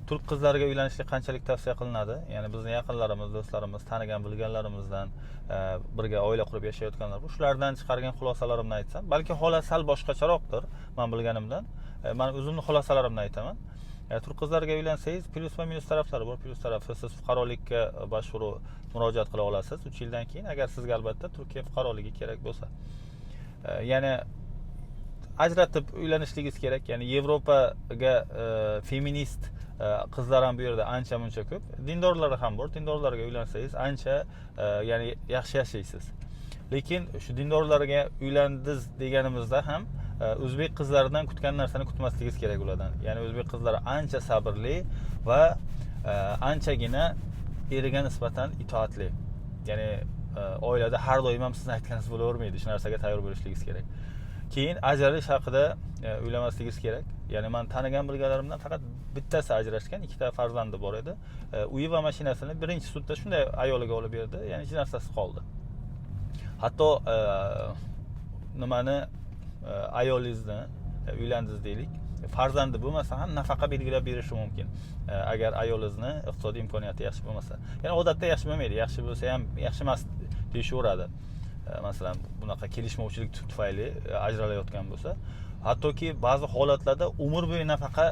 turk qizlariga uylanishlik qanchalik tavsiya qilinadi? Ya'ni bizni yaqinlarimiz, do'stlarimiz, tanigan bilganlarimizdan birga oila qurib yashayotganlar, shulardan chiqargan xulosalarimni aytsam, balki holat sal boshqacharoqdir men bilganimdan. Men o'zimning xulosalarimni aytaman. Turk qizlariga uylansangiz plyus va minus taraflari bor. Plyus tarafi siz fuqarolikka murojaat qila olasiz 3 yildan keyin, agar sizga albatta Turkiya fuqaroligi kerak bo'lsa. Ya'ni ajratib uylanishligingiz kerak. Ya'ni Yevropaga feminist qizlar ham bu yerda ancha muncha ko'p. Dindorlar ham bor. Dindorlarga uylansangiz ancha ya'ni yaxshi yashaysiz. Lekin shu dindorlarga uylandingiz deganimizda ham o'zbek qizlaridan kutgan narsani kutmasligingiz kerak ulardan. Ya'ni o'zbek qizlari ancha sabrli va anchagina eriga nisbatan itoatli. Ya'ni oilada har doim ham sizni aytganingiz bo'lavermaydi. Shu narsaga tayyor bo'lishingiz kerak. Keyin ajralish haqida o'ylamasligingiz kerak. Ya'ni men tanigan bilganlarimdan faqat bittasi ajrashgan, ikkita farzandi bor edi. Uyi va mashinasini birinchi sudda shunday ayoliga olib berdi. Ya'ni hech narsasi qoldi. Hatto nimani ayolingizni uylandingiz deylik, farzandi bo'lmasa ham nafaqa belgilab berishi mumkin. Agar ayolingizni iqtisodiy imkoniyati yaxshi bo'lmasa. Ya'ni odatda yaxshi bo'lmaydi. Yaxshi bo'lsa ham yaxshi emas deyishaveradi. Masalan, bunaqa kelishmovchilik tufayli ajralayotgan bo'lsa, hattoki ba'zi holatlarda umr bo'yi nafaqa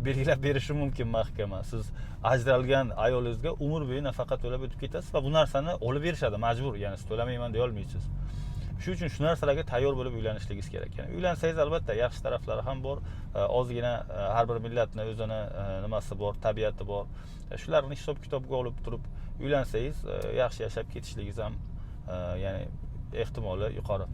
belgilab berishi mumkin mahkama. Siz ajralgan ayolingizga umr bo'yi nafaqa to'lab o'tib ketasiz va bu narsani olib berishadi majbur. Ya'ni siz to'lamayman deya olmaysiz. Shuning uchun shu narsalarga tayyor bo'lib uylanishligingiz kerak. Ya'ni uylansangiz albatta yaxshi taraflari ham bor. Ozgina har bir millatning o'zini nimasi bor, tabiati bor. Shularni hisob-kitobga olib turib uylansangiz yaxshi yashab ketishligingiz ham ya'ni ehtimoli yuqori.